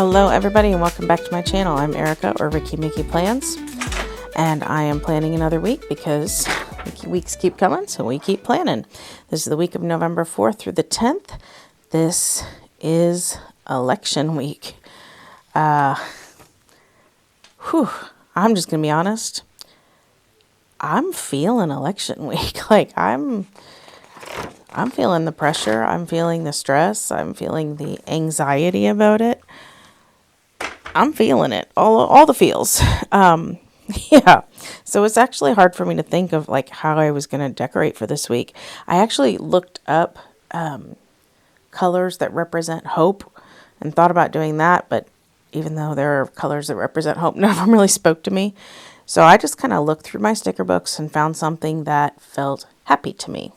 Hello everybody and welcome back to my channel. I'm Erica, or Ricky Mickey Plans, and I am planning another week because weeks keep coming, so we keep planning. This is the week of November 4th through the 10th. This is election week. I'm just gonna be honest. I'm feeling election week. I'm feeling the pressure. I'm feeling the stress. I'm feeling the anxiety about it. I'm feeling it. All the feels. Yeah. So it's actually hard for me to think of how I was going to decorate for this week. I actually looked up colors that represent hope and thought about doing that. But even though there are colors that represent hope, none of them really spoke to me. So I just kind of looked through my sticker books and found something that felt happy to me.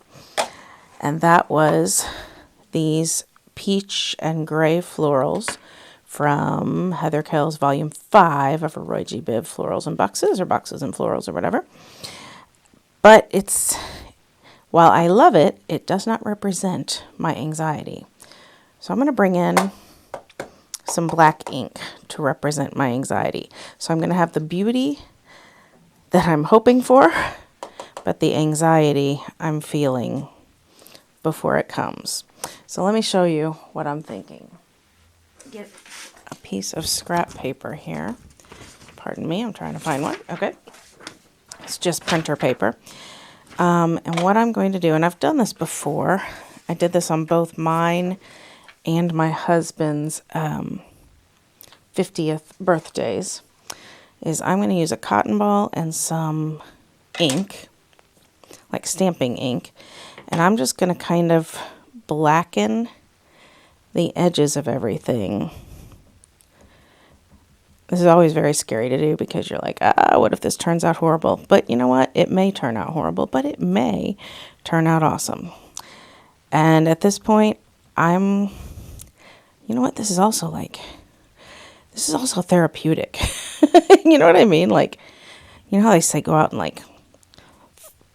And that was these peach and gray florals from Heather Kell's Volume 5 of her Roy G. Biv Florals and Boxes, or Boxes and Florals, or whatever. But while I love it, it does not represent my anxiety. So I'm going to bring in some black ink to represent my anxiety. So I'm going to have the beauty that I'm hoping for, but the anxiety I'm feeling before it comes. So let me show you what I'm thinking. Get a piece of scrap paper here. Pardon me, I'm trying to find one. Okay. It's just printer paper. And what I'm going to do, and I've done this before, I did this on both mine and my husband's 50th birthdays, is I'm going to use a cotton ball and some ink, like stamping ink, and I'm just going to kind of blacken the edges of everything. This is always very scary to do because you're like, what if this turns out horrible? But you know what? It may turn out horrible, but it may turn out awesome. And at this point, you know what? This is also therapeutic. You know what I mean? You know how they say go out and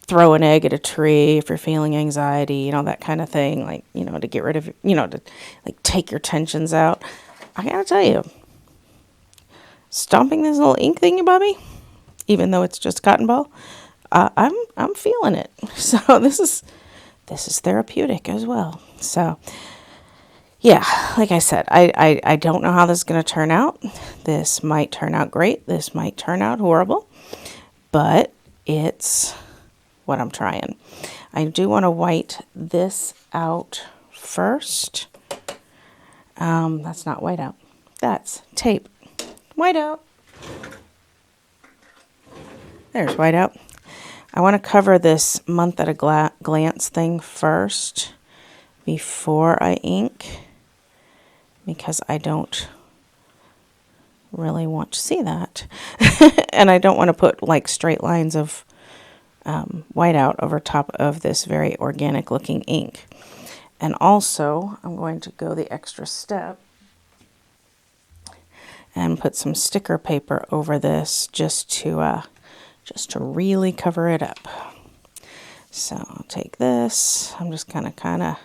throw an egg at a tree if you're feeling anxiety, that kind of thing, to get rid of, to take your tensions out. I gotta tell you, stomping this little ink thingy, Bobby, even though it's just cotton ball, I'm feeling it. So this is therapeutic as well. So yeah, like I said, I don't know how this is going to turn out. This might turn out great. This might turn out horrible, but it's what I'm trying. I do want to white this out first. That's not white out. That's tape. White out. There's white out. I want to cover this month at a glance thing first before I ink, because I don't really want to see that. And I don't want to put straight lines of whiteout over top of this very organic looking ink. And also I'm going to go the extra step and put some sticker paper over this just to really cover it up. So I'll take this. I'm just gonna kind of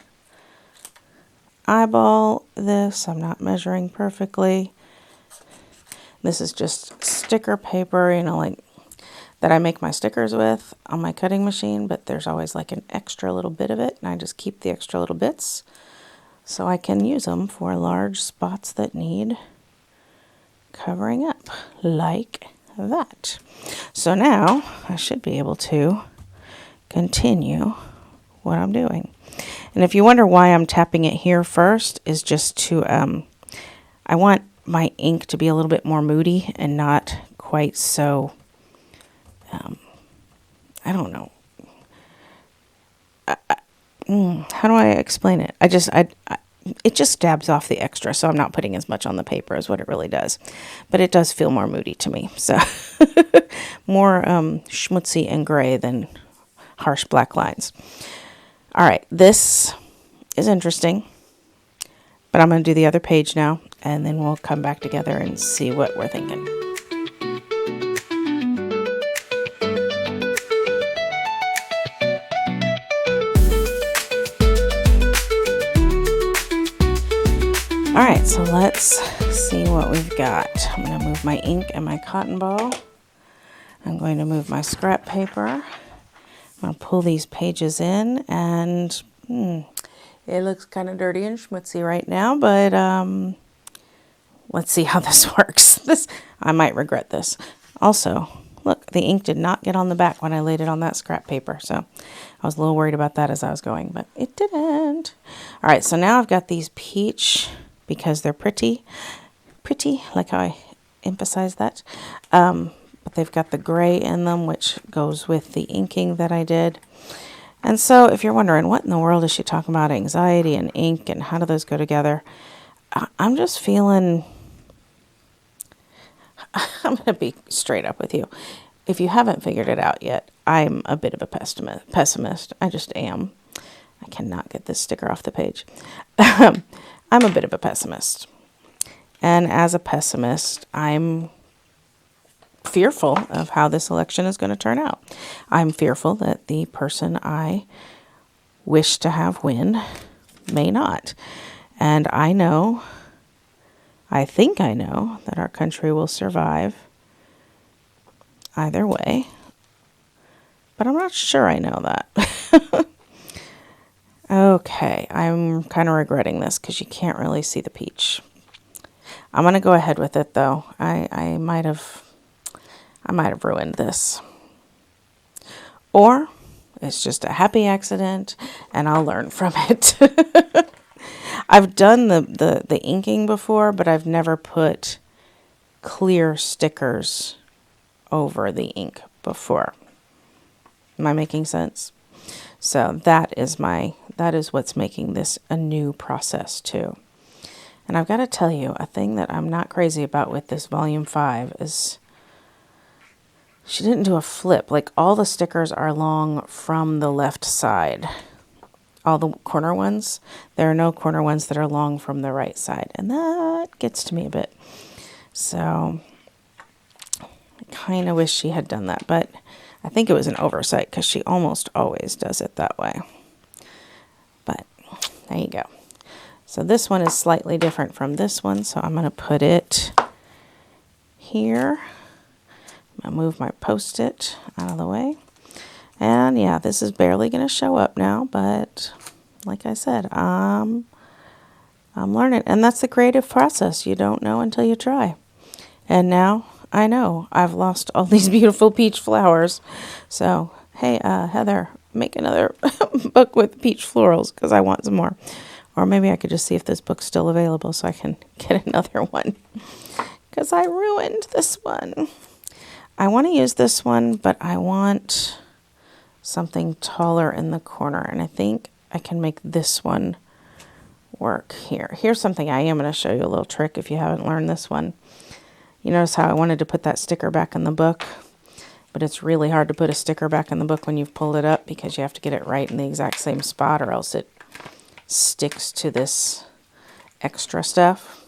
eyeball this. I'm not measuring perfectly. This is just sticker paper, that I make my stickers with on my cutting machine, but there's always an extra little bit of it, and I just keep the extra little bits so I can use them for large spots that need covering up, like that. So now I should be able to continue what I'm doing. And if you wonder why I'm tapping it here first, is just to, I want my ink to be a little bit more moody and not quite so, I don't know. How do I explain it? It just dabs off the extra, so I'm not putting as much on the paper as what it really does. But it does feel more moody to me. So more schmutzy and gray than harsh black lines. All right, this is interesting, but I'm going to do the other page now, and then we'll come back together and see what we're thinking. All right, so let's see what we've got. I'm going to move my ink and my cotton ball. I'm going to move my scrap paper. I'm going to pull these pages in, and it looks kind of dirty and schmutzy right now, but let's see how this works. I might regret this. Also, look, the ink did not get on the back when I laid it on that scrap paper, so I was a little worried about that as I was going, but it didn't. All right, so now I've got these peach, because they're pretty, like how I emphasize that. But they've got the gray in them, which goes with the inking that I did. And so if you're wondering, what in the world is she talking about, anxiety and ink, and how do those go together? I'm just feeling, I'm going to be straight up with you. If you haven't figured it out yet, I'm a bit of a pessimist. I just am. I cannot get this sticker off the page. I'm a bit of a pessimist. And as a pessimist, I'm fearful of how this election is going to turn out. I'm fearful that the person I wish to have win may not. And I think I know that our country will survive either way. But I'm not sure I know that. Okay, I'm kind of regretting this because you can't really see the peach. I'm going to go ahead with it, though. I might have ruined this. Or it's just a happy accident and I'll learn from it. I've done the inking before, but I've never put clear stickers over the ink before. Am I making sense? So that is what's making this a new process too. And I've got to tell you, a thing that I'm not crazy about with this volume 5 is she didn't do a flip. Like, all the stickers are long from the left side. All the corner ones. There are no corner ones that are long from the right side. And that gets to me a bit. So I kind of wish she had done that. But I think it was an oversight because she almost always does it that way. But there you go. So this one is slightly different from this one. So I'm going to put it here. I'm going to move my Post-it out of the way. And yeah, this is barely going to show up now, but like I said, I'm learning. And that's the creative process. You don't know until you try. And now I know I've lost all these beautiful peach flowers. So, hey, Heather, make another book with peach florals because I want some more. Or maybe I could just see if this book's still available so I can get another one. Because I ruined this one. I want to use this one, but I want something taller in the corner. And I think I can make this one work here. Here's something I am going to show you a little trick if you haven't learned this one. You notice how I wanted to put that sticker back in the book, but it's really hard to put a sticker back in the book when you've pulled it up because you have to get it right in the exact same spot or else it sticks to this extra stuff.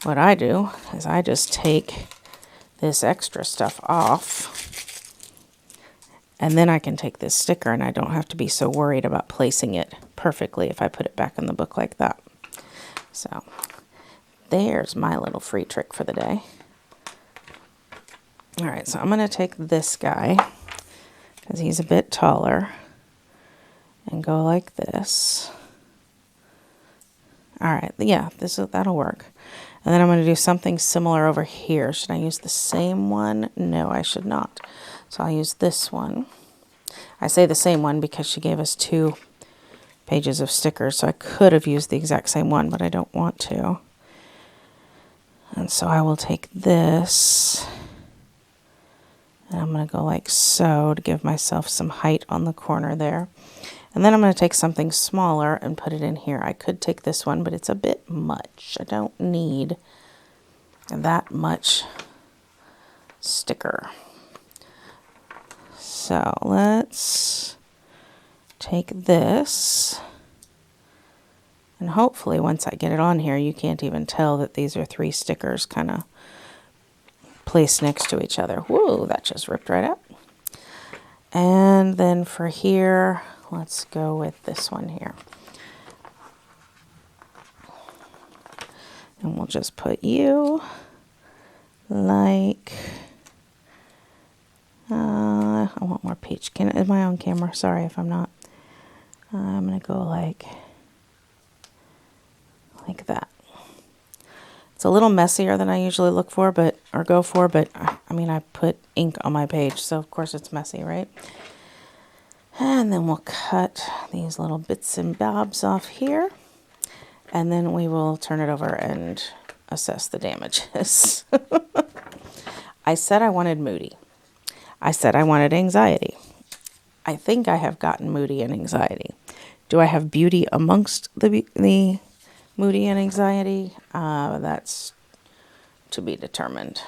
What I do is I just take this extra stuff off, and then I can take this sticker and I don't have to be so worried about placing it perfectly if I put it back in the book like that. So there's my little free trick for the day. All right, so I'm going to take this guy because he's a bit taller and go like this. All right, yeah, that'll work. And then I'm going to do something similar over here. Should I use the same one? No, I should not. So I'll use this one. I say the same one because she gave us 2 pages of stickers, so I could have used the exact same one, but I don't want to. And so I will take this, and I'm going to go like so to give myself some height on the corner there. And then I'm going to take something smaller and put it in here. I could take this one, but it's a bit much. I don't need that much sticker. So let's take this. And hopefully once I get it on here, you can't even tell that these are 3 stickers kind of placed next to each other. Whoa, that just ripped right up. And then for here, let's go with this one here. And we'll just put you like, I want more peach. Am I on camera? Sorry if I'm not. I'm going to go like that. It's a little messier than I usually look for, or go for, but I mean, I put ink on my page, so of course it's messy, right? And then we'll cut these little bits and bobs off here, and then we will turn it over and assess the damages. I said I wanted moody. I said I wanted anxiety. I think I have gotten moody and anxiety. Do I have beauty amongst the moody and anxiety? That's to be determined.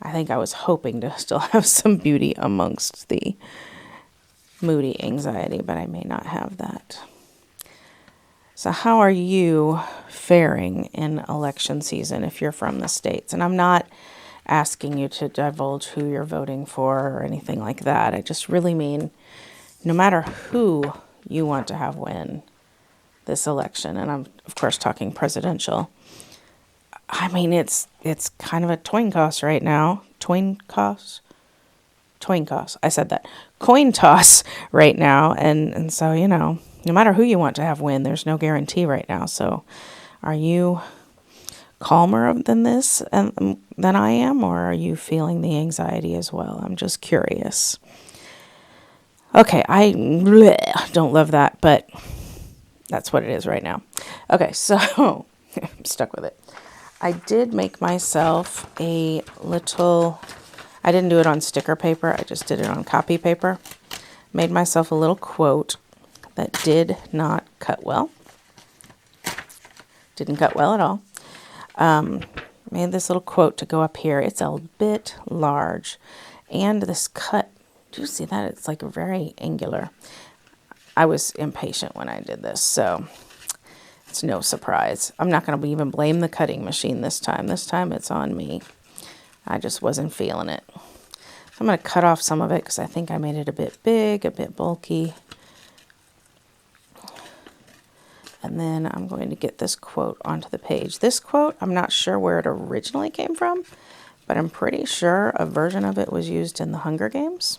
I think I was hoping to still have some beauty amongst the moody anxiety, but I may not have that. So how are you faring in election season if you're from the States? And I'm not asking you to divulge who you're voting for or anything like that. I just really mean no matter who you want to have win this election, and I'm of course talking presidential, I mean it's kind of a coin toss right now. Coin toss. I said that. Coin toss right now, and so no matter who you want to have win, there's no guarantee right now. So are you calmer than this and than I am, or are you feeling the anxiety as well? I'm just curious. Okay, I don't love that, but that's what it is right now. Okay, so I'm stuck with it. I did make myself a little, I didn't do it on sticker paper, I just did it on copy paper. Made myself a little quote that did not cut well. Didn't cut well at all. Made this little quote to go up here. It's a bit large. And this cut, do you see that? It's like very angular. I was impatient when I did this, so it's no surprise. I'm not going to even blame the cutting machine this time. This time it's on me. I just wasn't feeling it. So I'm going to cut off some of it because I think I made it a bit big, a bit bulky. And then I'm going to get this quote onto the page. This quote, I'm not sure where it originally came from, but I'm pretty sure a version of it was used in the Hunger Games.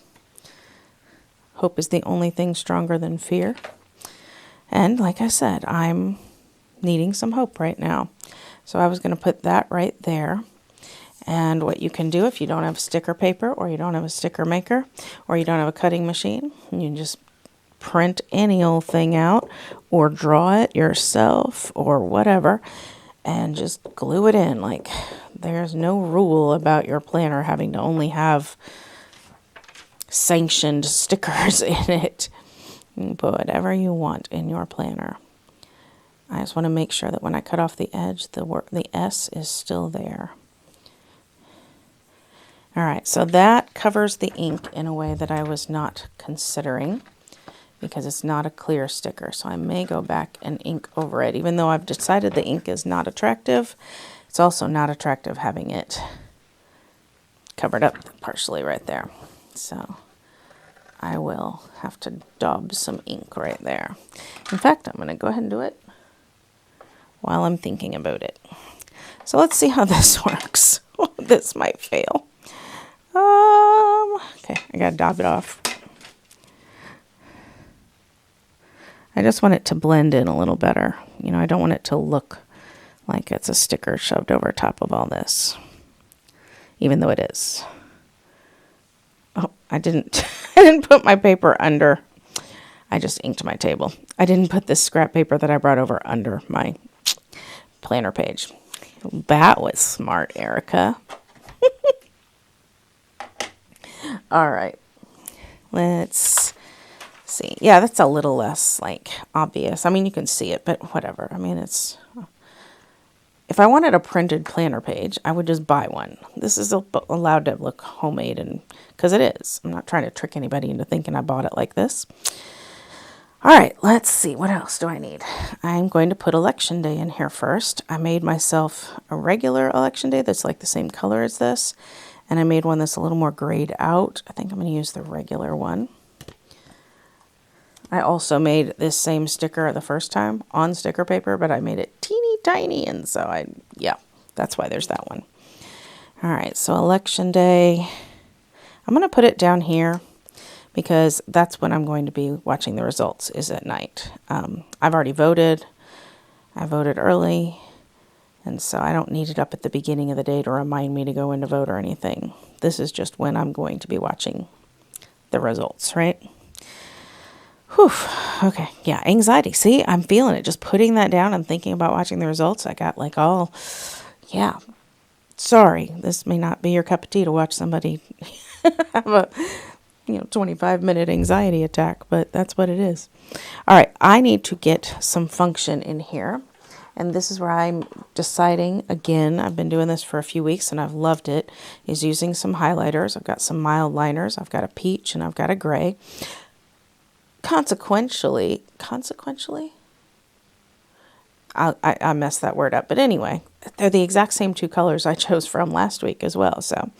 Hope is the only thing stronger than fear. And like I said, I'm needing some hope right now. So I was going to put that right there. And what you can do if you don't have sticker paper, or you don't have a sticker maker, or you don't have a cutting machine, you can just print any old thing out or draw it yourself or whatever and just glue it in. Like, there's no rule about your planner having to only have sanctioned stickers in it. You can put whatever you want in your planner. I just want to make sure that when I cut off the edge, the S is still there. All right, so that covers the ink in a way that I was not considering, because it's not a clear sticker. So I may go back and ink over it. Even though I've decided the ink is not attractive, it's also not attractive having it covered up partially right there. So I will have to daub some ink right there. In fact, I'm going to go ahead and do it while I'm thinking about it. So let's see how this works. This might fail. Okay, I got to daub it off. I just want it to blend in a little better. I don't want it to look like it's a sticker shoved over top of all this, even though it is. Oh, I didn't put my paper under. I just inked my table. I didn't put this scrap paper that I brought over under my planner page. That was smart, Erica. All right. Let's see. Yeah, that's a little less obvious. I mean, you can see it, but whatever. I mean, if I wanted a printed planner page, I would just buy one. This is allowed to look homemade, and because it is. I'm not trying to trick anybody into thinking I bought it like this. All right, let's see. What else do I need? I'm going to put election day in here first. I made myself a regular election day that's like the same color as this, and I made one that's a little more grayed out. I think I'm going to use the regular one. I also made this same sticker the first time on sticker paper, but I made it teeny tiny. And so yeah, that's why there's that one. All right, so election day, I'm going to put it down here because that's when I'm going to be watching the results, is at night. I've already voted. I voted early, and so I don't need it up at the beginning of the day to remind me to go in to vote or anything. This is just when I'm going to be watching the results, right? Whew. Okay, yeah, anxiety. See, I'm feeling it. Just putting that down and thinking about watching the results, I got like all, yeah. Sorry, this may not be your cup of tea to watch somebody have a 25-minute anxiety attack, but that's what it is. All right, I need to get some function in here, and this is where I'm deciding, again, I've been doing this for a few weeks and I've loved it, is using some highlighters. I've got some mild liners. I've got a peach and I've got a gray. Consequentially, I messed that word up. But anyway, they're the exact same two colors I chose from last week as well. So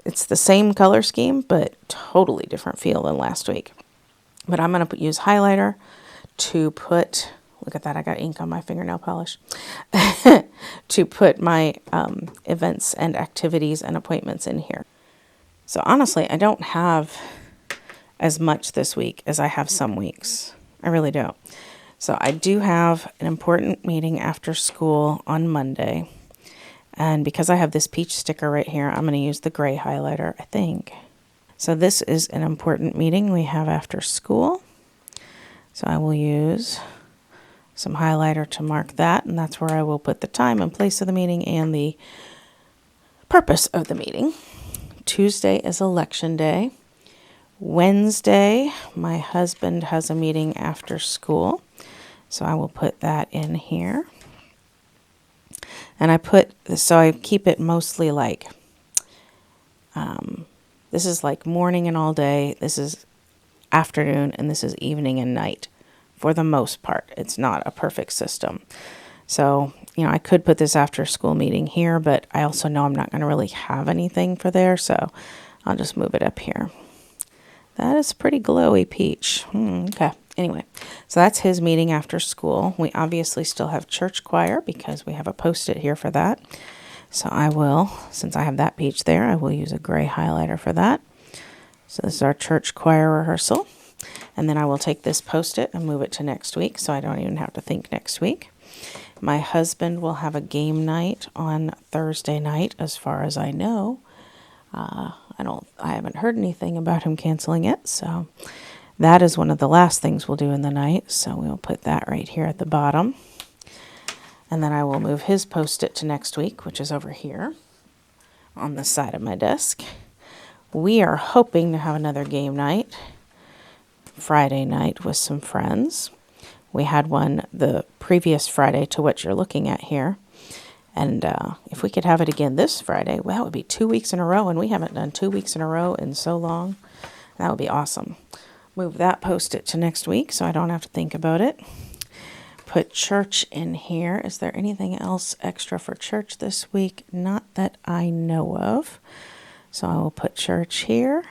it's the same color scheme, but totally different feel than last week. But I'm going to use highlighter to put, look at that, I got ink on my fingernail polish, to put my events and activities and appointments in here. So honestly, I don't have as much this week as I have some weeks. I really don't. So I do have an important meeting after school on Monday. And because I have this peach sticker right here, I'm going to use the gray highlighter, I think. So this is an important meeting we have after school. So I will use some highlighter to mark that. And that's where I will put the time and place of the meeting and the purpose of the meeting. Tuesday is election day. Wednesday, my husband has a meeting after school. So I will put that in here. And I keep it mostly like, this is like morning and all day, this is afternoon, and this is evening and night for the most part. It's not a perfect system. So, I could put this after school meeting here, but I also know I'm not going to really have anything for there, so I'll just move it up here. That is pretty glowy peach. Okay. Anyway, so that's his meeting after school. We obviously still have church choir because we have a Post-it here for that. So I will, since I have that peach there, I will use a gray highlighter for that. So this is our church choir rehearsal. And then I will take this Post-it and move it to next week so I don't even have to think next week. My husband will have a game night on Thursday night, as far as I know. I haven't heard anything about him canceling it, so that is one of the last things we'll do in the night. So we'll put that right here at the bottom. And then I will move his Post-it to next week, which is over here on the side of my desk. We are hoping to have another game night Friday night with some friends. We had one the previous Friday to what you're looking at here. And if we could have it again this Friday, well, that would be 2 weeks in a row, and we haven't done 2 weeks in a row in so long. That would be awesome. Move that Post-it to next week so I don't have to think about it. Put church in here. Is there anything else extra for church this week? Not that I know of. So I will put church here.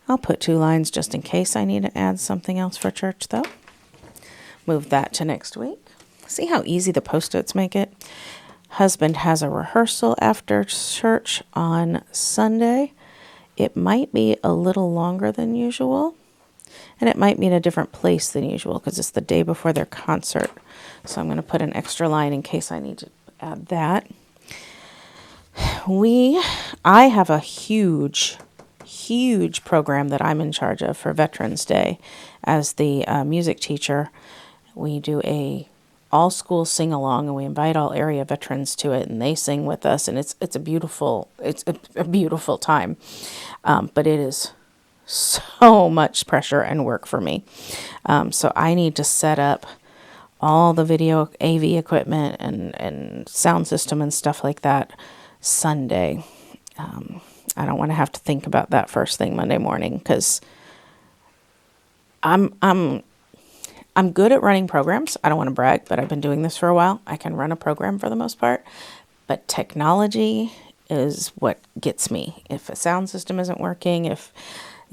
I'll put 2 lines just in case I need to add something else for church, though. Move that to next week. See how easy the Post-its make it? Husband has a rehearsal after church on Sunday. It might be a little longer than usual, and it might be in a different place than usual because it's the day before their concert. So I'm going to put an extra line in case I need to add that. I have a huge program that I'm in charge of for Veterans Day. As the music teacher, we do a all-school sing-along, and we invite all area veterans to it, and they sing with us, and it's a beautiful time. But it is so much pressure and work for me. So I need to set up all the video AV equipment and sound system and stuff like that Sunday. I don't want to have to think about that first thing Monday morning because I'm good at running programs. I don't want to brag, but I've been doing this for a while. I can run a program for the most part, but technology is what gets me. If a sound system isn't working, if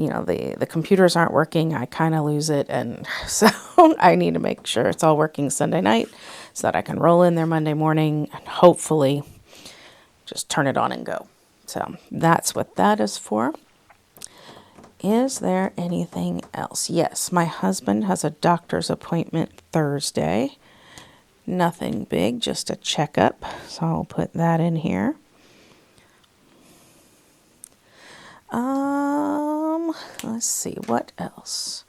the computers aren't working, I kind of lose it. And so I need to make sure it's all working Sunday night so that I can roll in there Monday morning and hopefully just turn it on and go. So that's what that is for. Is there anything else? Yes, my husband has a doctor's appointment Thursday. Nothing big, just a checkup. So I'll put that in here. Let's see, what else?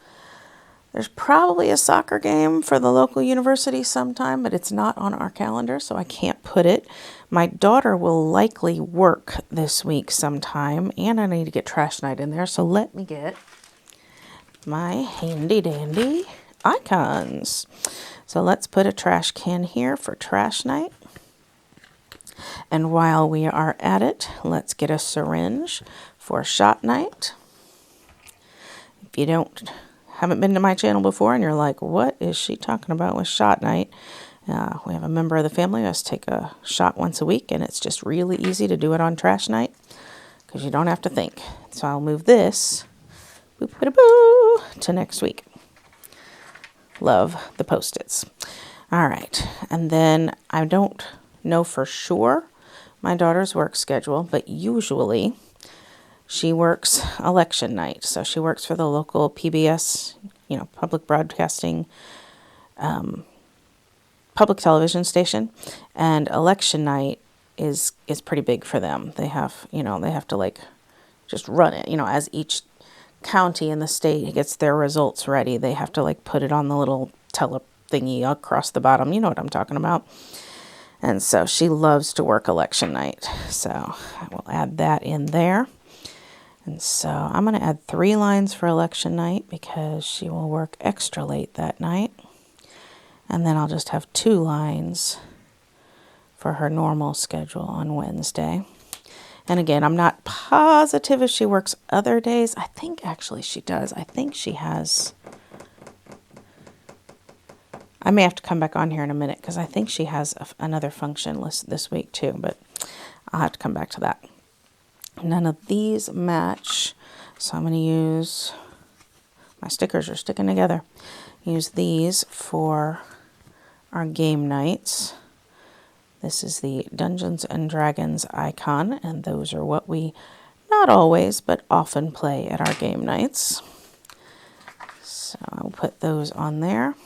There's probably a soccer game for the local university sometime, but it's not on our calendar, so I can't put it. My daughter will likely work this week sometime, and I need to get trash night in there, so let me get my handy dandy icons. So let's put a trash can here for trash night. And while we are at it, let's get a syringe for shot night. If you haven't been to my channel before and you're like, what is she talking about with shot night? We have a member of the family who has to take a shot once a week, and it's just really easy to do it on trash night because you don't have to think. So I'll move this to next week. Love the Post-its. All right. And then I don't know for sure my daughter's work schedule, but usually she works election night. So she works for the local PBS, public broadcasting, public television station. And election night is pretty big for them. They have, they have to like just run it, as each county in the state gets their results ready. They have to like put it on the little tele thingy across the bottom. You know what I'm talking about. And so she loves to work election night. So I will add that in there. And so I'm going to add 3 lines for election night because she will work extra late that night. And then I'll just have 2 lines for her normal schedule on Wednesday. And again, I'm not positive if she works other days. I think actually she does. I think she has... I may have to come back on here in a minute because I think she has another function list this week too, but I'll have to come back to that. None of these match, so I'm going to use, my stickers are sticking together, use these for our game nights. This is the Dungeons and Dragons icon, and those are what we not always but often play at our game nights. So I'll put those on there.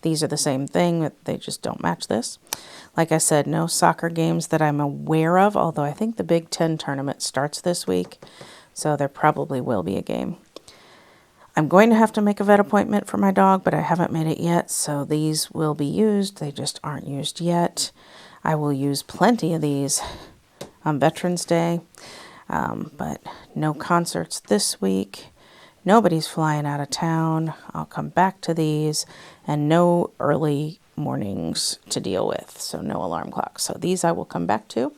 These are the same thing, but they just don't match this. Like I said, no soccer games that I'm aware of, although I think the Big Ten tournament starts this week, so there probably will be a game. I'm going to have to make a vet appointment for my dog, but I haven't made it yet, so these will be used. They just aren't used yet. I will use plenty of these on Veterans Day, but no concerts this week. Nobody's flying out of town. I'll come back to these, and no early mornings to deal with, so no alarm clocks. So these I will come back to,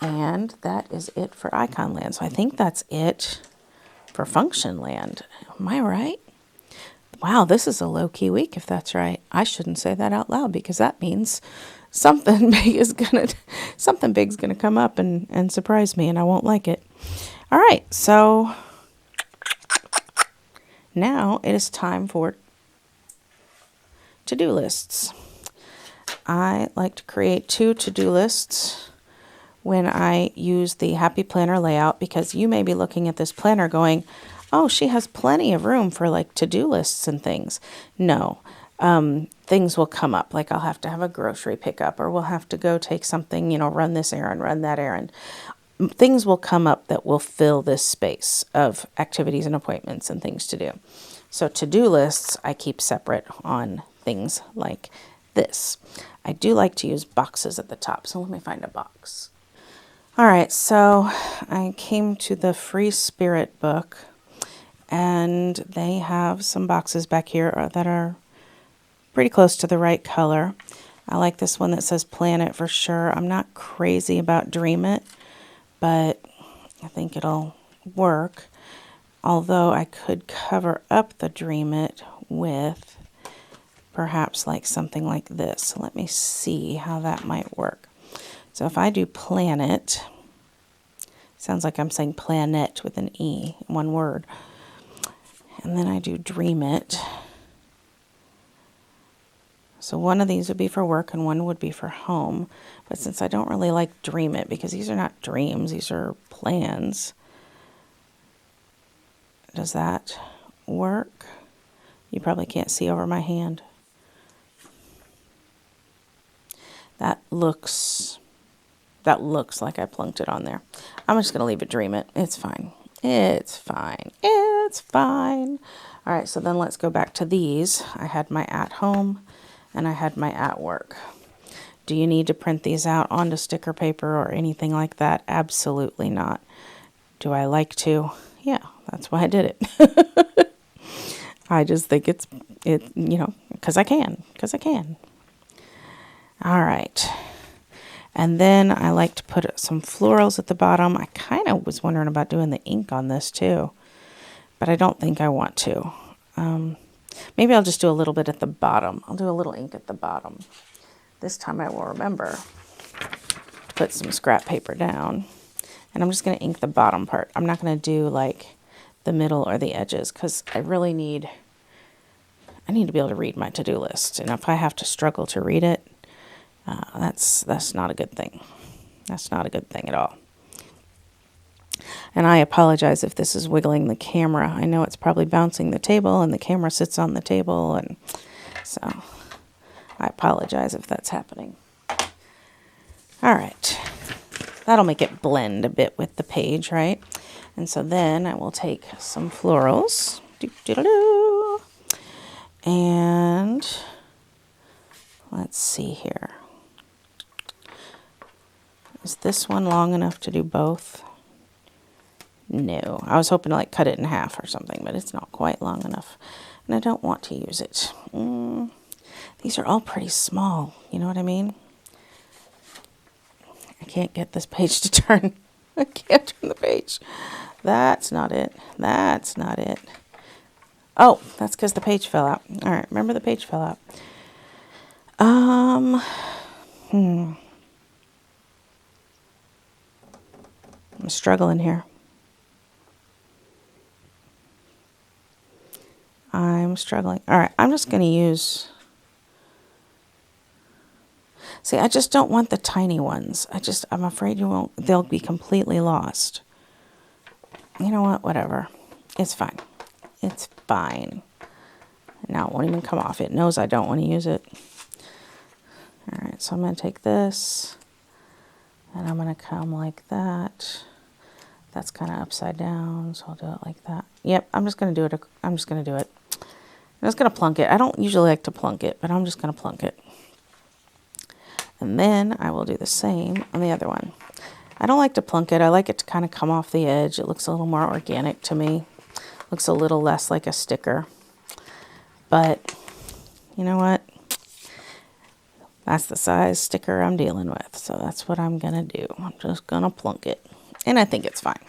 and that is it for Icon Land. So I think that's it for Function Land. Am I right? Wow, this is a low-key week if that's right. I shouldn't say that out loud because that means something big's gonna come up and surprise me, and I won't like it. All right, so now it is time for to-do lists. I like to create 2 to-do lists when I use the Happy Planner layout because you may be looking at this planner going, oh, she has plenty of room for like to-do lists and things. No, things will come up. Like I'll have to have a grocery pickup, or we'll have to go take something, run this errand, run that errand. Things will come up that will fill this space of activities and appointments and things to do. So to-do lists I keep separate on things like this. I do like to use boxes at the top, so let me find a box. All right, so I came to the Free Spirit book, and they have some boxes back here that are pretty close to the right color. I like this one that says Plan It for sure. I'm not crazy about Dream It, but I think it'll work. Although I could cover up the Dream It with perhaps like something like this. So let me see how that might work. So if I do Planet, sounds like I'm saying planet with an E, one word. And then I do Dream It. So one of these would be for work and one would be for home. But since I don't really like Dream It, because these are not dreams, these are plans. Does that work? You probably can't see over my hand. That looks like I plunked it on there. I'm just going to leave it Dream It. It's fine. It's fine. It's fine. All right, so then let's go back to these. I had my at home and I had my at work. Do you need to print these out onto sticker paper or anything like that? Absolutely not. Do I like to? Yeah, that's why I did it. I just think it's because I can. All right. And then I like to put some florals at the bottom. I kind of was wondering about doing the ink on this too, but I don't think I want to. Maybe I'll just do a little bit at the bottom. I'll do a little ink at the bottom. This time I will remember to put some scrap paper down. And I'm just going to ink the bottom part. I'm not going to do like the middle or the edges because I need to be able to read my to-do list. And if I have to struggle to read it, that's not a good thing. That's not a good thing at all. And I apologize if this is wiggling the camera. I know it's probably bouncing the table and the camera sits on the table, and so I apologize if that's happening. All right. That'll make it blend a bit with the page, right? And so then I will take some florals. And let's see here. Is this one long enough to do both? No. I was hoping to like cut it in half or something, but it's not quite long enough. And I don't want to use it. These are all pretty small. You know what I mean? I can't get this page to turn. I can't turn the page. That's not it. That's not it. Oh, that's because the page fell out. All right, remember the page fell out. I'm struggling here. I'm struggling. All right, I'm just going to use... See, I just don't want the tiny ones. I'm afraid they'll be completely lost. You know what? Whatever. It's fine. It's fine. Now it won't even come off. It knows I don't want to use it. All right, so I'm going to take this and I'm going to come like that. That's kind of upside down, so I'll do it like that. Yep, I'm just going to do it. I'm just going to do it. I'm just going to plunk it. I don't usually like to plunk it, but I'm just going to plunk it. And then I will do the same on the other one. I don't like to plunk it. I like it to kind of come off the edge. It looks a little more organic to me. Looks a little less like a sticker. But you know what? That's the size sticker I'm dealing with. So that's what I'm going to do. I'm just going to plunk it. And I think it's fine.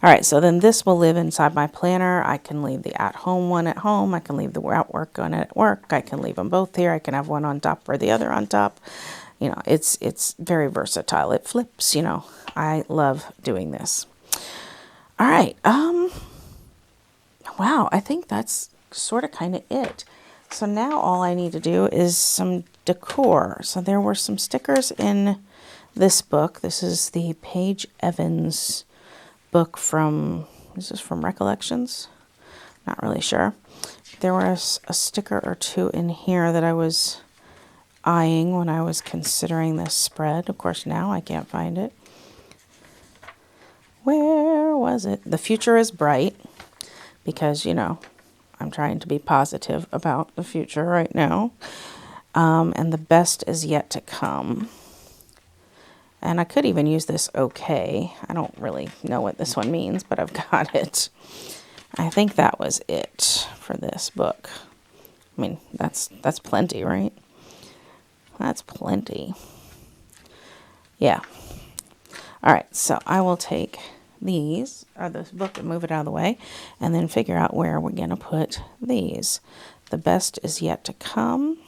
All right, so then this will live inside my planner. I can leave the at-home one at home. I can leave the at-work one at work. I can leave them both here. I can have one on top or the other on top. You know, it's very versatile. It flips, you know. I love doing this. All right. Wow, I think that's sort of kind of it. So now all I need to do is some decor. So there were some stickers in this book. This is the Paige Evans book from Recollections? Not really sure. There was a sticker or two in here that I was eyeing when I was considering this spread. Of course, now I can't find it. Where was it? The future is bright because, you know, I'm trying to be positive about the future right now. And the best is yet to come. And I could even use this okay. I don't really know what this one means, but I've got it. I think that was it for this book. I mean, that's plenty, right? That's plenty. Yeah. All right, so I will take these, or this book, and move it out of the way, and then figure out where we're going to put these. The best is yet to come.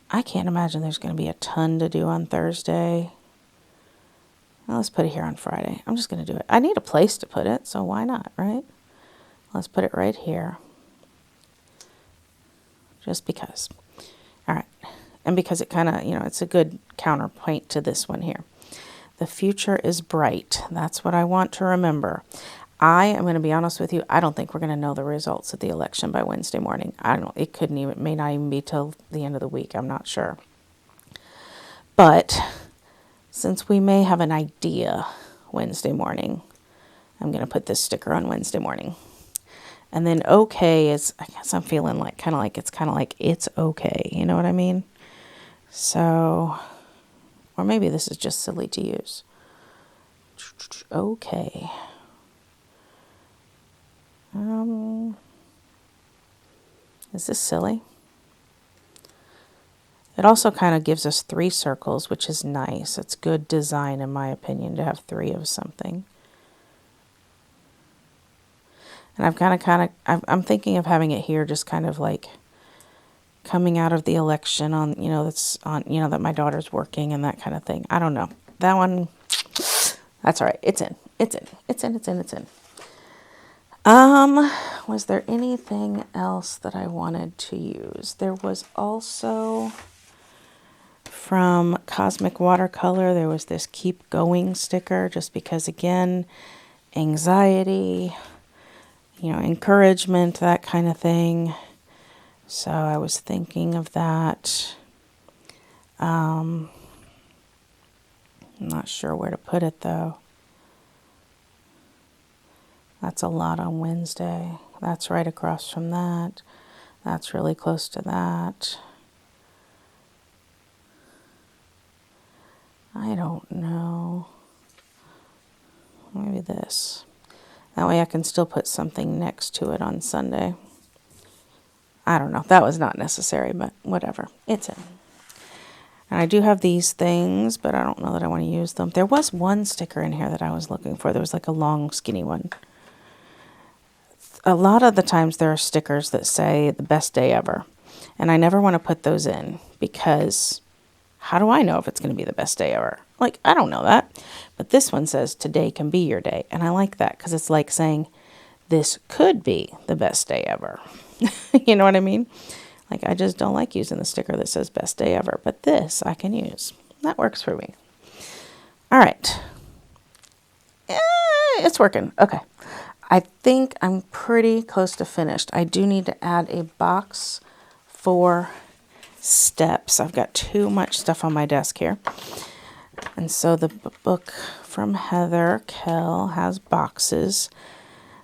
I can't imagine there's going to be a ton to do on Thursday. Well, let's put it here on Friday. I'm just going to do it. I need a place to put it, so why not, right? Let's put it right here. Just because. All right. And because it kind of, it's a good counterpoint to this one here. The future is bright. That's what I want to remember. I am going to be honest with you. I don't think we're going to know the results of the election by Wednesday morning. I don't know. It may not even be till the end of the week. I'm not sure. But since we may have an idea Wednesday morning, I'm going to put this sticker on Wednesday morning. And then okay is, I guess I'm feeling like, it's okay. You know what I mean? So, or maybe this is just silly to use. Okay. Is this silly? It also kind of gives us 3 circles, which is nice. It's good design, in my opinion, to have 3 of something. And I'm thinking of having it here just kind of like coming out of the election on, that's on, that my daughter's working and that kind of thing. I don't know. That one, that's all right. It's in. Was there anything else that I wanted to use? There was also from Cosmic Watercolor, there was this Keep Going sticker, just because, again, anxiety, encouragement, that kind of thing. So I was thinking of that. I'm not sure where to put it, though. That's a lot on Wednesday. That's right across from that. That's really close to that. I don't know. Maybe this. That way I can still put something next to it on Sunday. I don't know. That was not necessary, but whatever. It's in. And I do have these things, but I don't know that I want to use them. There was one sticker in here that I was looking for. There was like a long, skinny one. A lot of the times there are stickers that say the best day ever. And I never want to put those in because how do I know if it's going to be the best day ever? Like, I don't know that. But this one says today can be your day. And I like that because it's like saying this could be the best day ever. You know what I mean? Like, I just don't like using the sticker that says best day ever. But this I can use. That works for me. All right. It's working. Okay. I think I'm pretty close to finished. I do need to add a box for steps. I've got too much stuff on my desk here. And so the book from Heather Kell has boxes.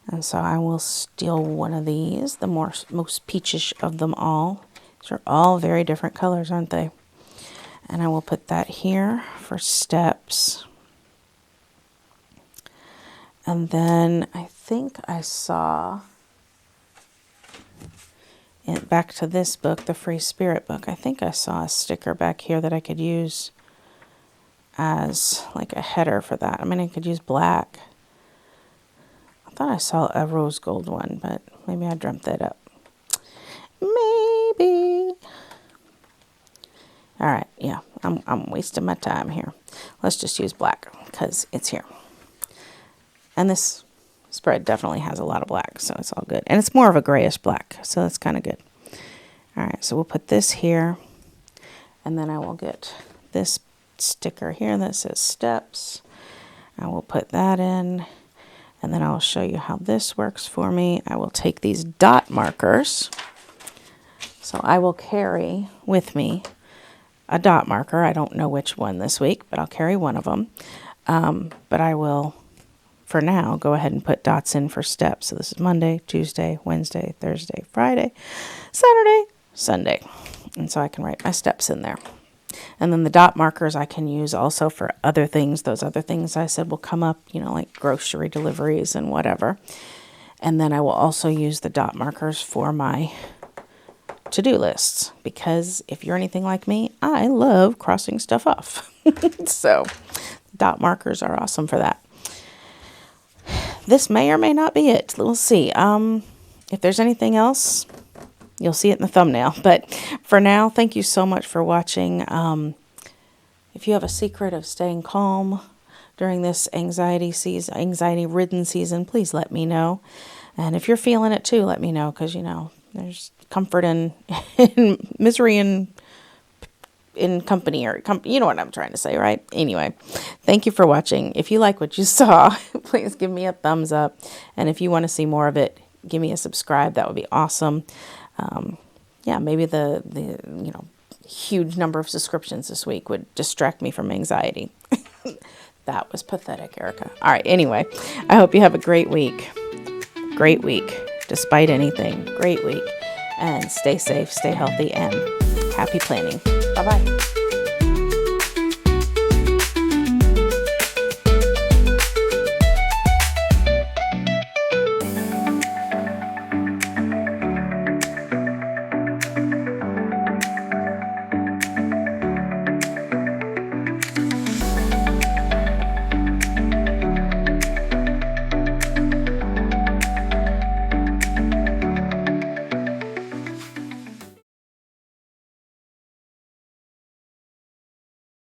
And so I will steal one of these, the most peachish of them all. These are all very different colors, aren't they? And I will put that here for steps. And then I think I saw, back to this book, the Free Spirit book, I think I saw a sticker back here that I could use as like a header for that. I mean, I could use black. I thought I saw a rose gold one, but maybe I dreamt that up. Maybe. All right, yeah, I'm wasting my time here. Let's just use black because it's here. And this spread definitely has a lot of black, so it's all good. And it's more of a grayish black, so that's kind of good. All right, so we'll put this here, and then I will get this sticker here that says steps. I will put that in, and then I'll show you how this works for me. I will take these dot markers. So I will carry with me a dot marker. I don't know which one this week, but I'll carry one of them. But I will, for now, go ahead and put dots in for steps. So this is Monday, Tuesday, Wednesday, Thursday, Friday, Saturday, Sunday. And so I can write my steps in there. And then the dot markers I can use also for other things. Those other things I said will come up, like grocery deliveries and whatever. And then I will also use the dot markers for my to-do lists, because if you're anything like me, I love crossing stuff off. So dot markers are awesome for that. This may or may not be it. We'll see. If there's anything else, you'll see it in the thumbnail. But for now, thank you so much for watching. If you have a secret of staying calm during this anxiety season, anxiety-ridden season, please let me know. And if you're feeling it too, let me know, because, there's comfort in misery and in company, or you know what I'm trying to say, right? Anyway, thank you for watching. If you like what you saw, please give me a thumbs up. And if you want to see more of it, give me a subscribe. That would be awesome. Yeah, maybe the huge number of subscriptions this week would distract me from anxiety. That was pathetic, Erica. All right, anyway, I hope you have a great week. Great week, despite anything. Great week. And stay safe, stay healthy, and happy planning. Bye-bye.